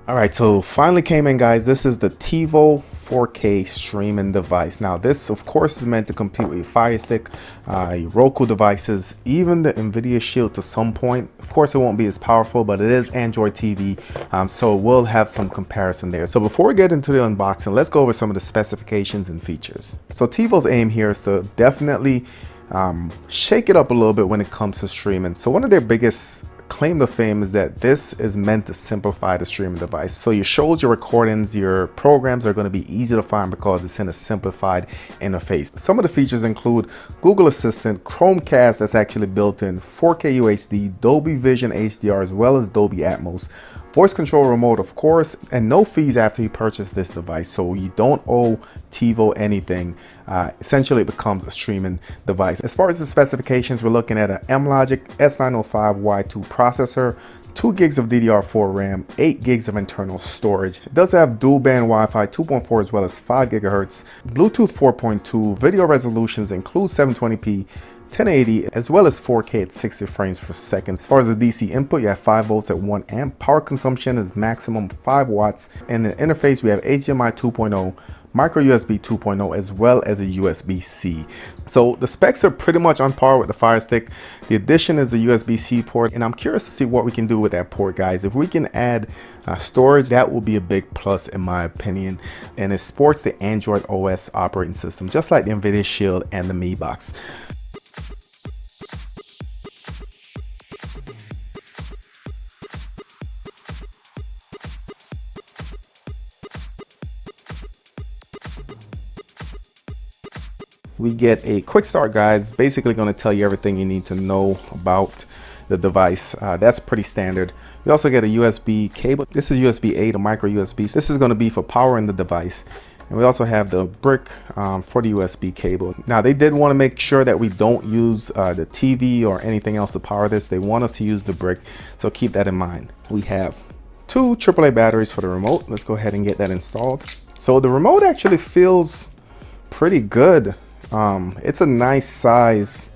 All right, so finally came in, guys. This is the Tivo 4K streaming device. Now this of course is meant to compete with your Firestick, your Roku devices, even the Nvidia Shield to some point. Of course it won't be as powerful, but it is Android TV, so we'll have some comparison there. So before we get into the unboxing, let's go over some of the specifications and features. So Tivo's aim here is to definitely shake it up a little bit when it comes to streaming. So one of their biggest claim to fame is that this is meant to simplify the streaming device. So your shows, your recordings, your programs are going to be easy to find because it's in a simplified interface. Some of the features include Google Assistant, Chromecast that's actually built in, 4K UHD, Dolby Vision HDR, as well as Dolby Atmos, voice control remote of course, and no fees after you purchase this device, so you don't owe Tivo anything. Essentially it becomes a streaming device. As far as the specifications, we're looking at an Amlogic S905Y2 processor, 2 gigs of DDR4 RAM, 8 gigs of internal storage. It does have dual band Wi-Fi 2.4 as well as 5 gigahertz, Bluetooth 4.2, video resolutions include 720p, 1080 as well as 4K at 60 frames per second. As far as the DC input, you have 5 volts at 1 amp. Power consumption is maximum 5 watts. And the interface, we have HDMI 2.0, micro USB 2.0, as well as a USB-C. So the specs are pretty much on par with the Fire Stick. The addition is the USB-C port, and I'm curious to see what we can do with that port, guys. If we can add storage, that will be a big plus in my opinion. And it sports the Android OS operating system, just like the Nvidia Shield and the Mi Box. We get a quick start guide. It's basically going to tell you everything you need to know about the device. That's pretty standard. We also get a USB cable. This is USB-A to micro USB. This is going to be for powering the device. And we also have the brick for the USB cable. Now they did want to make sure that we don't use the TV or anything else to power this. They want us to use the brick, so keep that in mind. We have 2 AAA batteries for the remote. Let's go ahead and get that installed. So the remote actually feels pretty good. It's a nice size,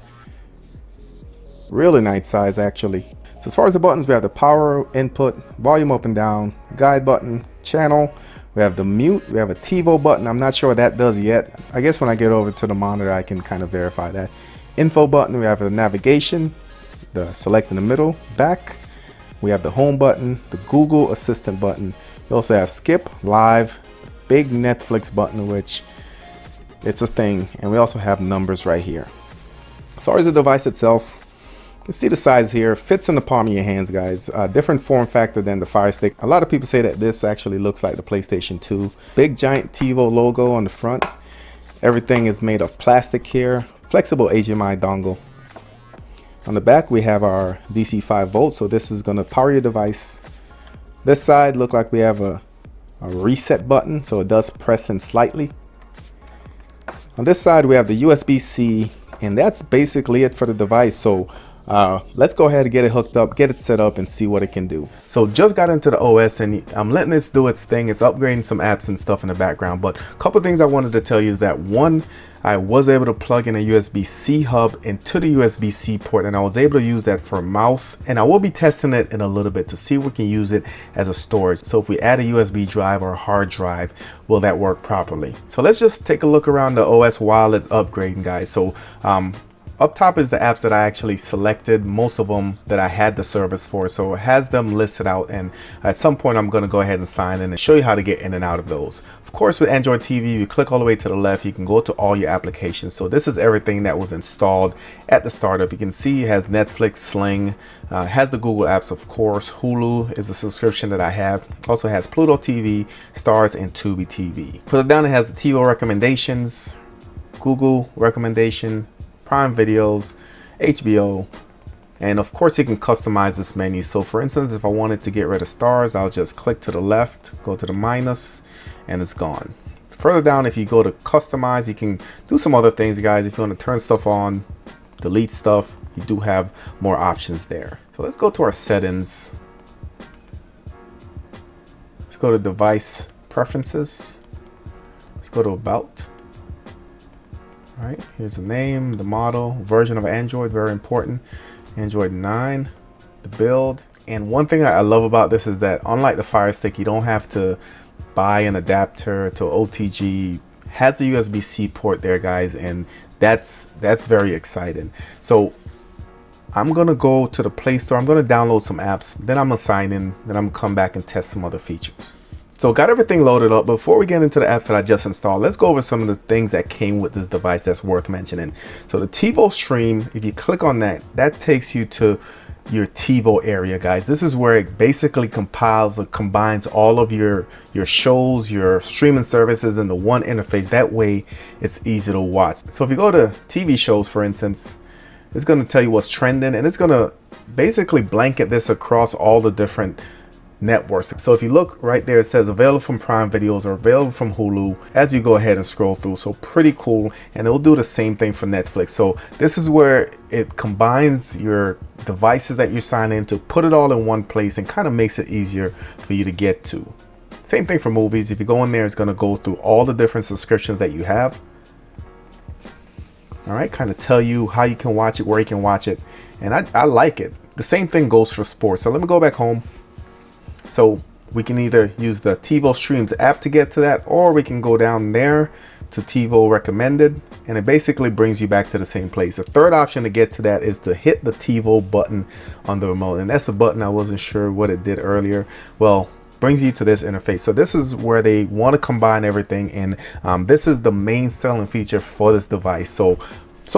really nice size actually. So as far as the buttons, we have the power input, volume up and down, guide button, channel. We have the mute, we have a TiVo button. I'm not sure what that does yet. I guess when I get over to the monitor I can kind of verify that. Info button, we have the navigation, the select in the middle, back. We have the home button, the Google Assistant button. We also have skip, live, big Netflix button, which it's a thing, and we also have numbers right here. As far as the device itself, you can see the size here. Fits in the palm of your hands, guys. Different form factor than the Fire Stick. A lot of people say that this actually looks like the PlayStation 2. Big giant Tivo logo on the front. Everything is made of plastic here. Flexible HDMI dongle. On the back we have our DC 5 volts, so this is going to power your device. This side look like we have a reset button, so it does press in slightly. On this side we have the USB-C, and that's basically it for the device. So let's go ahead and get it hooked up, get it set up, and see what it can do. So just got into the OS and I'm letting this do its thing. It's upgrading some apps and stuff in the background, but a couple things I wanted to tell you is that one, I was able to plug in a USB-C hub into the USB-C port, and I was able to use that for a mouse, and I will be testing it in a little bit to see if we can use it as a storage. So if we add a USB drive or a hard drive, will that work properly? So let's just take a look around the OS while it's upgrading, guys. So up top is the apps that I actually selected, most of them that I had the service for, so it has them listed out, and at some point I'm going to go ahead and sign in and show you how to get in and out of those. Of course, with Android TV, you click all the way to the left, you can go to all your applications. So this is everything that was installed at the startup. You can see it has Netflix, Sling, has the Google apps, of course. Hulu is a subscription that I have. Also has Pluto TV, Stars, and Tubi TV. Further down it has the Tivo recommendations, Google recommendation, Prime Videos, HBO, and of course you can customize this menu. So for instance, if I wanted to get rid of Stars, I'll just click to the left, go to the minus, and it's gone. Further down, if you go to customize, you can do some other things, guys. If you want to turn stuff on, delete stuff, you do have more options there. So let's go to our settings. Let's go to device preferences. Let's go to about. All right, here's the name, the model, version of Android, very important. Android 9, the build, And one thing I love about this is that unlike the Firestick, you don't have to buy an adapter to OTG. Has a USB-C port there, guys, and that's very exciting. So I'm gonna go to the Play Store, I'm gonna download some apps, then I'm gonna sign in, then I'm gonna come back and test some other features. So got everything loaded up. Before we get into the apps that I just installed, let's go over some of the things that came with this device that's worth mentioning. So the TiVo stream, if you click on that, that takes you to your TiVo area, guys. This is where it basically compiles or combines all of your shows, your streaming services into one interface. That way it's easy to watch. So if you go to TV shows, for instance, it's going to tell you what's trending, and it's going to basically blanket this across all the different networks. So if you look right there, it says available from Prime Videos or available from Hulu as you go ahead and scroll through. So pretty cool, and it'll do the same thing for Netflix. So this is where it combines your devices that you're signed into, put it all in one place, and kind of makes it easier for you to get to. Same thing for movies. If you go in there, it's going to go through all the different subscriptions that you have. All right, kind of tell you how you can watch it, where you can watch it, and I like it. The same thing goes for sports. So let me go back home. So we can either use the TiVo Streams app to get to that, or we can go down there to TiVo Recommended, and it basically brings you back to the same place. The third option to get to that is to hit the TiVo button on the remote, and that's the button I wasn't sure what it did earlier. Well, brings you to this interface. So this is where they want to combine everything, and this is the main selling feature for this device. So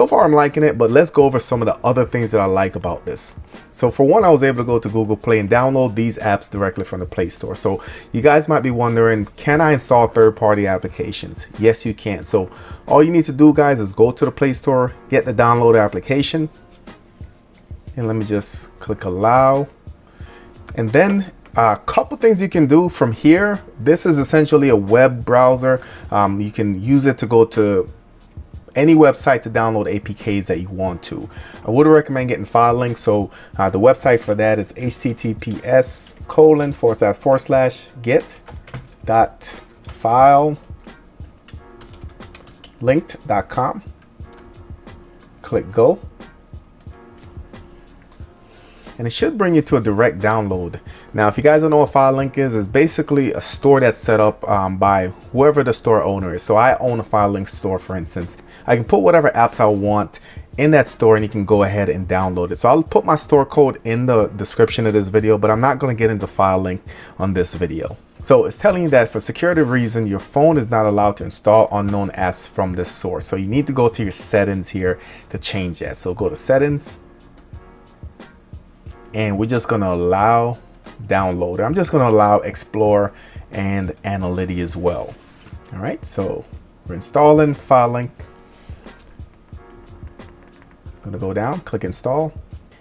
far I'm liking it, but let's go over some of the other things that I like about this. So for one, I was able to go to Google Play and download these apps directly from the Play Store. So you guys might be wondering, can I install third-party applications? Yes, you can. So all you need to do, guys, is go to the Play Store, get the download application, and let me just click allow. And then a couple things you can do from here. This is essentially a web browser. You can use it to go to any website to download APKs that you want to. I would recommend getting FileLink. So the website for that is https://get.filelinked.com. Click go, and it should bring you to a direct download. Now, if you guys don't know what FileLink is, it's basically a store that's set up by whoever the store owner is. So I own a FileLink store, for instance. I can put whatever apps I want in that store, and you can go ahead and download it. So I'll put my store code in the description of this video, but I'm not going to get into FileLink on this video. So it's telling you that for security reasons, your phone is not allowed to install unknown apps from this source. So you need to go to your settings here to change that. So go to settings, and we're just going to allow download. I'm just going to allow Explore and Analytics as well. All right, so we're installing FileLink. Going to go down, click install,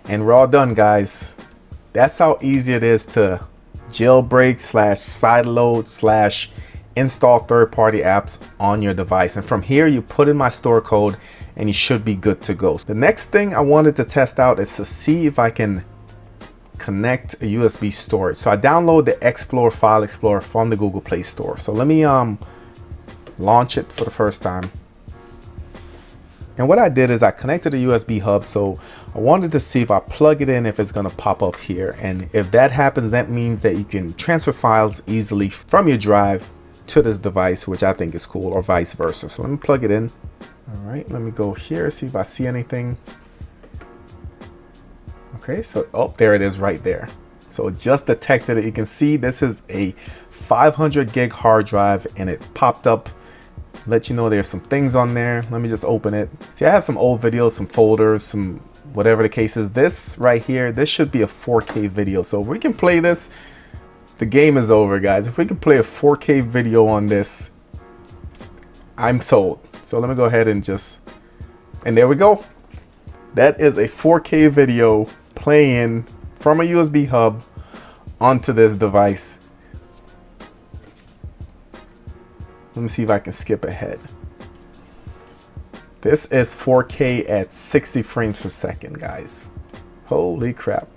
and we're all done, guys. That's how easy it is to jailbreak / sideload / install third-party apps on your device. And from here, you put in my store code, and you should be good to go. The next thing I wanted to test out is to see if I can connect a USB storage. So I download the File Explorer from the Google Play Store. So let me launch it for the first time. And what I did is I connected a USB hub. So I wanted to see if I plug it in, if it's going to pop up here. And if that happens, that means that you can transfer files easily from your drive to this device, which I think is cool, or vice versa. So let me plug it in. All right, let me go here, see if I see anything. Okay, so, oh, there it is right there. So it just detected it. You can see this is a 500 gig hard drive, and it popped up, let you know there's some things on there. Let me just open it. See, I have some old videos, some folders, some whatever the case is. This right here, this should be a 4K video. So if we can play this, the game is over, guys. If we can play a 4K video on this, I'm sold. So let me go ahead and and there we go. That is a 4K video playing from a USB hub onto this device. Let me see if I can skip ahead. This is 4K at 60 frames per second, guys. Holy crap.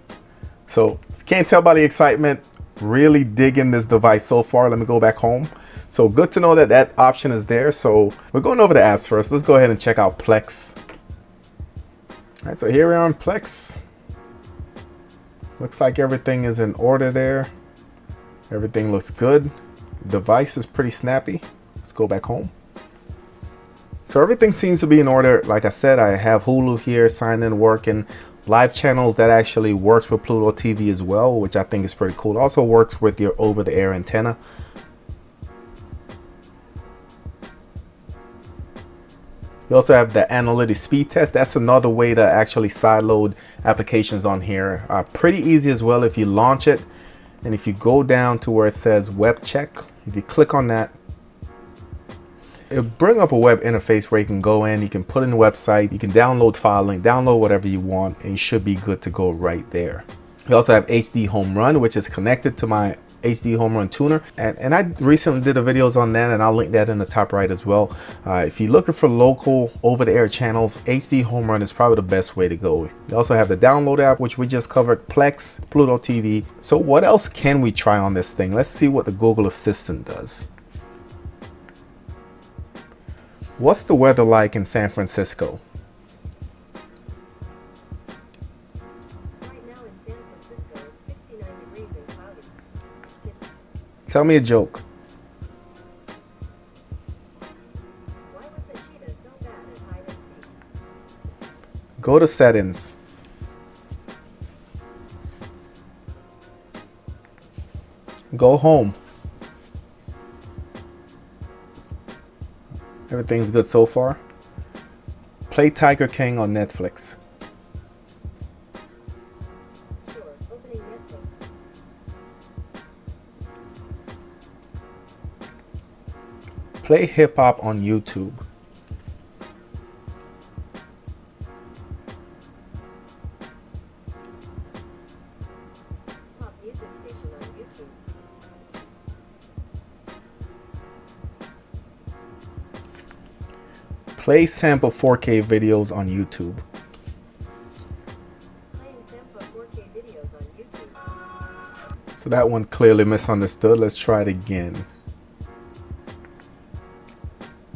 So can't tell by the excitement, really digging this device so far. Let me go back home. So good to know that that option is there. So we're going over the apps first. Let's go ahead and check out Plex. All right, so here we are on Plex. Looks like everything is in order there. Everything looks good. Device is pretty snappy. Let's go back home. So everything seems to be in order. Like I said, I have Hulu here, signed in, working. Live channels, that actually works with Pluto TV as well, which I think is pretty cool. It also works with your over-the-air antenna. You also have the analytic speed test. That's another way to actually sideload applications on here. Pretty easy as well if you launch it. And if you go down to where it says web check, if you click on that, it'll bring up a web interface where you can go in, you can put in the website, you can download FileLink, download whatever you want, and you should be good to go right there. You also have HD Home Run, which is connected to my HD Home Run tuner, and I recently did a videos on that, and I'll link that in the top right as well. If you're looking for local over-the-air channels, HD Home Run is probably the best way to go. You also have the download app, which we just covered, Plex, Pluto TV. So what else can we try on this thing? Let's see what the Google Assistant does. What's the weather like in San Francisco? Right now in San Francisco, 69 degrees and cloudy. Tell me a joke. Why was the cheetah so bad at hide and seek? Go to settings. Go home. Everything's good so far. Play Tiger King on Netflix. Sure, opening Netflix. Play hip hop on YouTube. Pop music station on YouTube. Play sample 4K videos on YouTube. Playing sample 4K videos on YouTube. So that one clearly misunderstood. Let's try it again.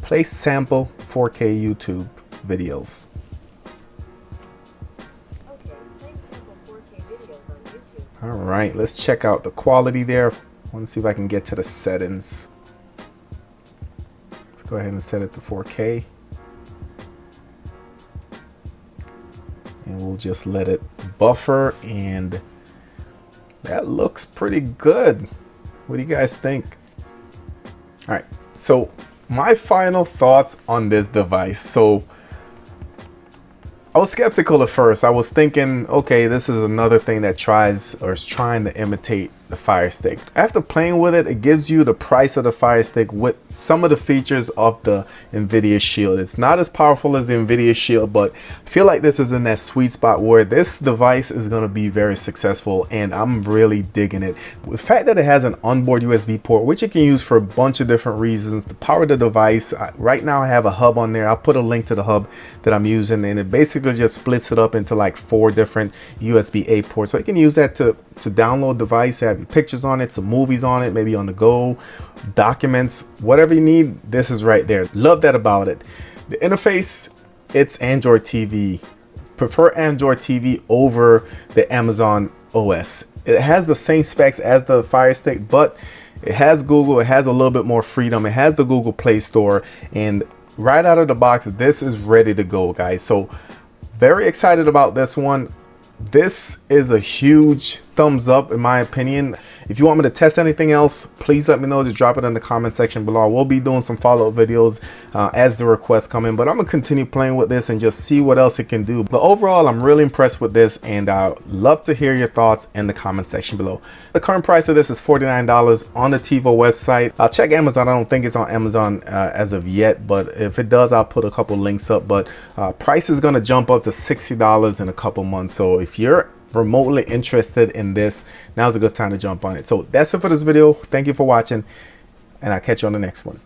Play sample 4K YouTube videos. Okay, play sample 4K videos on YouTube. All right, let's check out the quality there. I want to see if I can get to the settings. Let's go ahead and set it to 4K. And we'll just let it buffer, and that looks pretty good. What do you guys think? All right, so my final thoughts on this device. So I was skeptical at first. I was thinking, okay, this is another thing that tries or is trying to imitate the Firestick. After playing with it, it gives you the price of the Firestick with some of the features of the NVIDIA Shield. It's not as powerful as the NVIDIA Shield, but I feel like this is in that sweet spot where this device is going to be very successful, and I'm really digging it. The fact that it has an onboard USB port, which you can use for a bunch of different reasons to power the device. Right now I have a hub on there. I'll put a link to the hub that I'm using, and it basically just splits it up into like 4 different USB-A ports. So you can use that to download device, have pictures on it, some movies on it, maybe on the go, documents, whatever you need. This is right there. Love that about it. The interface, it's Android TV. Prefer Android TV over the Amazon OS. It has the same specs as the Firestick, but it has Google. It has a little bit more freedom. It has the Google Play Store, and right out of the box, this is ready to go, guys. So very excited about this one. This is a huge thumbs up in my opinion. If you want me to test anything else, please let me know. Just drop it in the comment section below. I will be doing some follow-up videos as the requests come in, but I'm gonna continue playing with this and just see what else it can do. But overall, I'm really impressed with this, and I'd love to hear your thoughts in the comment section below. The current price of this is $49 on the Tivo website. I'll check Amazon. I don't think it's on Amazon as of yet, but if it does, I'll put a couple links up. But price is gonna jump up to $60 in a couple months. So if you're remotely interested in this, now's a good time to jump on it. So that's it for this video. Thank you for watching, and I'll catch you on the next one.